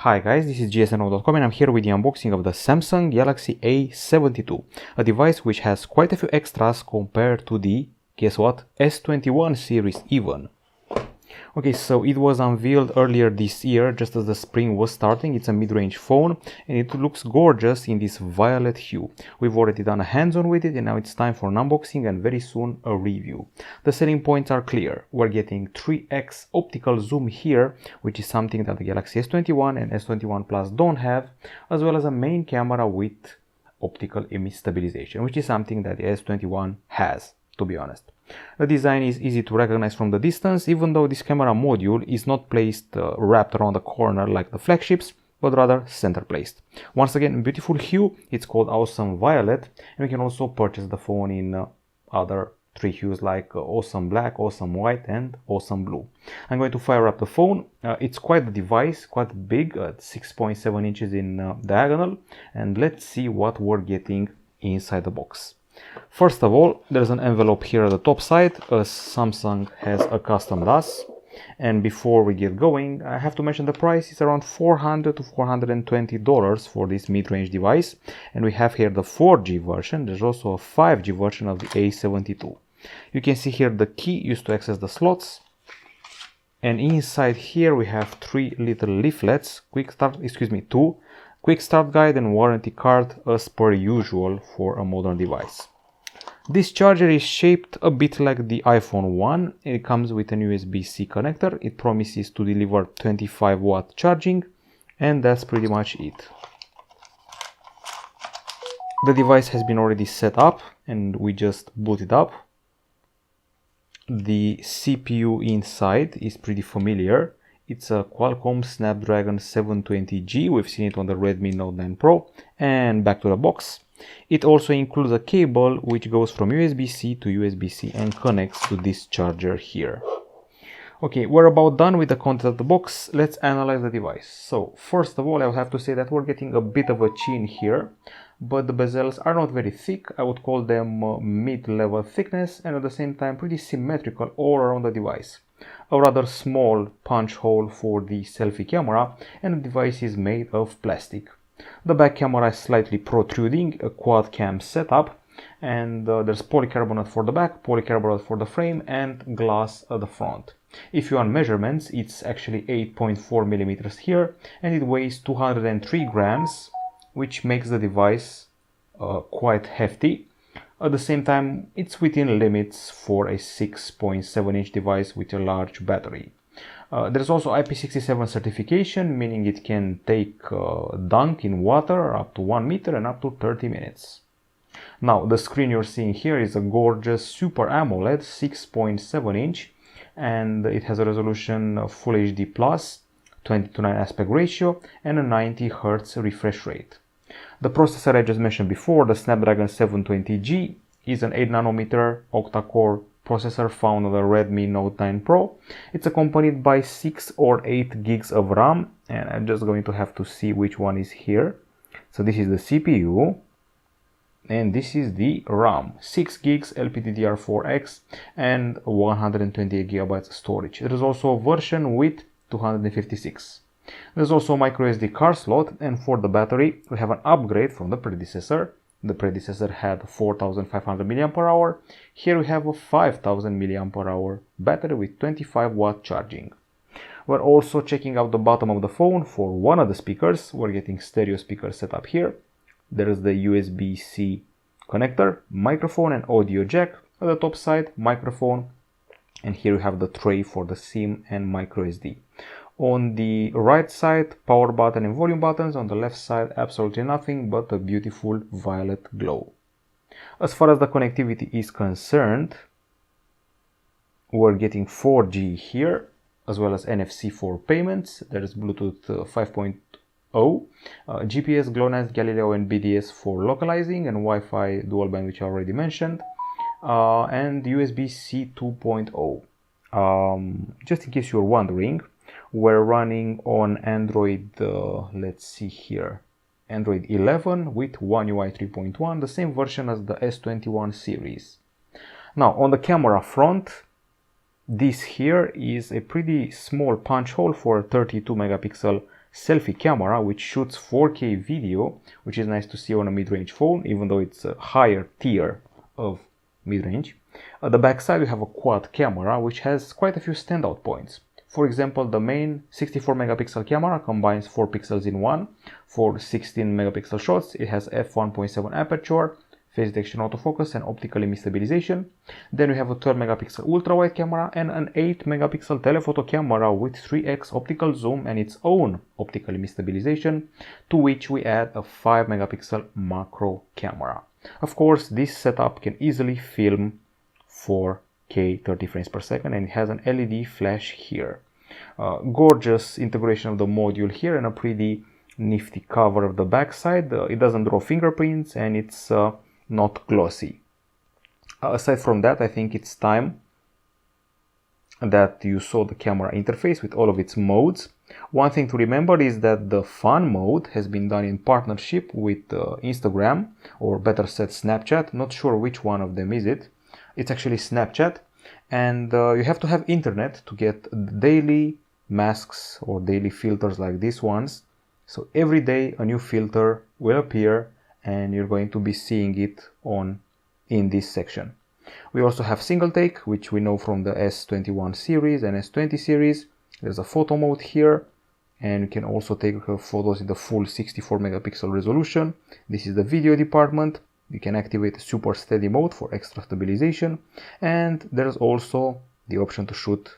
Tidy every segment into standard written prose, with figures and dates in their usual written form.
Hi guys, this is gsno.com and I'm here with the unboxing of the Samsung Galaxy A72, a device which has quite a few extras compared to the, guess what, S21 series even. Okay, so it was unveiled earlier this year, just as the spring was starting. It's a mid-range phone and it looks gorgeous in this violet hue. We've already done a hands-on with it and now it's time for an unboxing and very soon a review. The selling points are clear. We're getting 3x optical zoom here, which is something that the Galaxy S21 and S21 Plus don't have, as well as a main camera with optical image stabilization, which is something that the S21 has, to be honest. The design is easy to recognize from the distance, even though this camera module is not placed wrapped around the corner like the flagships, but rather center placed. Once again, beautiful hue. It's called Awesome Violet, and we can also purchase the phone in other three hues like Awesome Black, Awesome White and Awesome Blue. I'm going to fire up the phone. It's quite the device, quite big, 6.7 inches in diagonal, and let's see what we're getting inside the box. First of all, there's an envelope here at the top side, as Samsung has accustomed us. And before we get going, I have to mention the price is around $400 to $420 for this mid-range device. And we have here the 4G version. There's also a 5G version of the A72. You can see here the key used to access the slots. And inside here we have three little leaflets, two quick start guide and warranty card, as per usual for a modern device. This charger is shaped a bit like the iPhone 1. It comes with an USB-C connector. It promises to deliver 25 watt charging, and that's pretty much it. The device has been already set up and we just boot it up. The CPU inside is pretty familiar. It's a Qualcomm Snapdragon 720G. We've seen it on the Redmi Note 9 Pro. And back to the box. It also includes a cable which goes from USB-C to USB-C and connects to this charger here. Okay, we're about done with the content of the box. Let's analyze the device. So, first of all, I have to say that we're getting a bit of a chin here, but the bezels are not very thick. I would call them mid-level thickness, and at the same time pretty symmetrical all around the device. A rather small punch hole for the selfie camera, and the device is made of plastic. The back camera is slightly protruding, a quad cam setup, and there's polycarbonate for the back, polycarbonate for the frame, and glass at the front. If you want measurements, it's actually 8.4 millimeters here, and it weighs 203 grams, which makes the device quite hefty. At the same time, it's within limits for a 6.7 inch device with a large battery. There's also IP67 certification, meaning it can take dunk in water up to 1 meter and up to 30 minutes. Now, the screen you're seeing here is a gorgeous Super AMOLED 6.7 inch, and it has a resolution of Full HD+, 20:9 aspect ratio, and a 90 Hz refresh rate. The processor I just mentioned before, the Snapdragon 720G, is an 8nm octa-core processor found on the Redmi Note 9 Pro. It's accompanied by 6 or 8 gigs of RAM, and I'm just going to have to see which one is here. So this is the CPU, and this is the RAM. 6 gigs LPDDR4X and 128 gigabytes storage. There is also a version with 256. There's also a microSD card slot, and for the battery we have an upgrade from the predecessor. The predecessor had 4500 mAh. Here we have a 5000 mAh battery with 25 watt charging. We're also checking out the bottom of the phone for one of the speakers. We're getting stereo speakers set up here. There is the USB-C connector, microphone and audio jack. At the top side, microphone, and here we have the tray for the SIM and microSD. On the right side, power button and volume buttons. On the left side, absolutely nothing but a beautiful violet glow. As far as the connectivity is concerned, we're getting 4G here, as well as NFC for payments. There's Bluetooth 5.0, GPS, GLONASS, Galileo and BDS for localizing, and Wi-Fi dual band, which I already mentioned, and USB-C 2.0. Just in case you're wondering, we're running on Android, let's see here, Android 11 with One UI 3.1, the same version as the S21 series. Now, on the camera front, this here is a pretty small punch hole for a 32 megapixel selfie camera which shoots 4K video, which is nice to see on a mid-range phone, even though it's a higher tier of mid-range. At the back side we have a quad camera which has quite a few standout points. For example, the main 64 megapixel camera combines 4 pixels in one. For 16 megapixel shots it has f1.7 aperture, face detection autofocus and optical image stabilization. Then we have a 12 megapixel ultra wide camera and an 8 megapixel telephoto camera with 3x optical zoom and its own optical image stabilization, to which we add a 5 megapixel macro camera. Of course, this setup can easily film 4K 30 frames per second, and it has an LED flash here. Gorgeous integration of the module here and a pretty nifty cover of the back side. It doesn't draw fingerprints and it's not glossy. Aside from that, I think it's time that you saw the camera interface with all of its modes. One thing to remember is that the fun mode has been done in partnership with Instagram, or better said Snapchat. Not sure which one of them is it. It's actually Snapchat, and you have to have internet to get daily masks or daily filters like these ones. So every day a new filter will appear and you're going to be seeing it in this section. We also have single take, which we know from the S21 series and S20 series. There's a photo mode here, and you can also take photos in the full 64 megapixel resolution. This is the video department. You can activate the super steady mode for extra stabilization, and there's also the option to shoot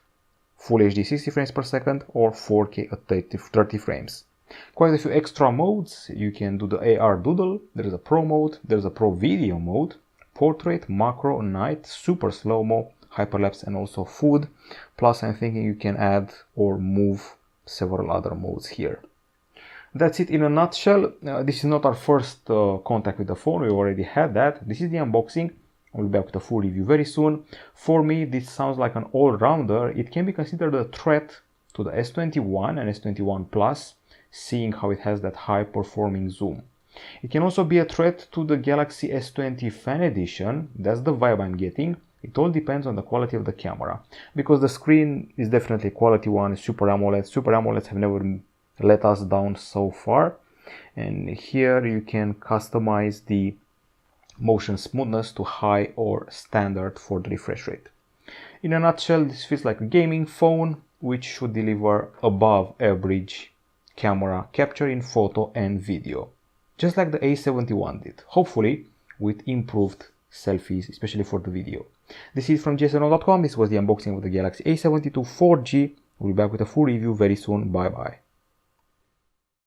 full HD 60 frames per second or 4K at 30 frames. Quite a few extra modes. You can do the AR doodle, there's a pro mode, there's a pro video mode, portrait, macro, night, super slow-mo, hyperlapse and also food. Plus I'm thinking you can add or move several other modes here. That's it in a nutshell. This is not our first contact with the phone, we already had that. This is the unboxing. I'll be back with a full review very soon. For me, this sounds like an all-rounder. It can be considered a threat to the S21 and S21 Plus, seeing how it has that high-performing zoom. It can also be a threat to the Galaxy S20 Fan Edition. That's the vibe I'm getting. It all depends on the quality of the camera, because the screen is definitely a quality one. Super AMOLED. Super AMOLEDs have never let us down so far. And here you can customize the motion smoothness to high or standard for the refresh rate. In a nutshell, this feels like a gaming phone which should deliver above average camera capture in photo and video, just like the A71 did, hopefully with improved selfies, especially for the video. This is from jsno.com. This was the unboxing of the Galaxy A72 4G. We'll be back with a full review very soon. Bye bye.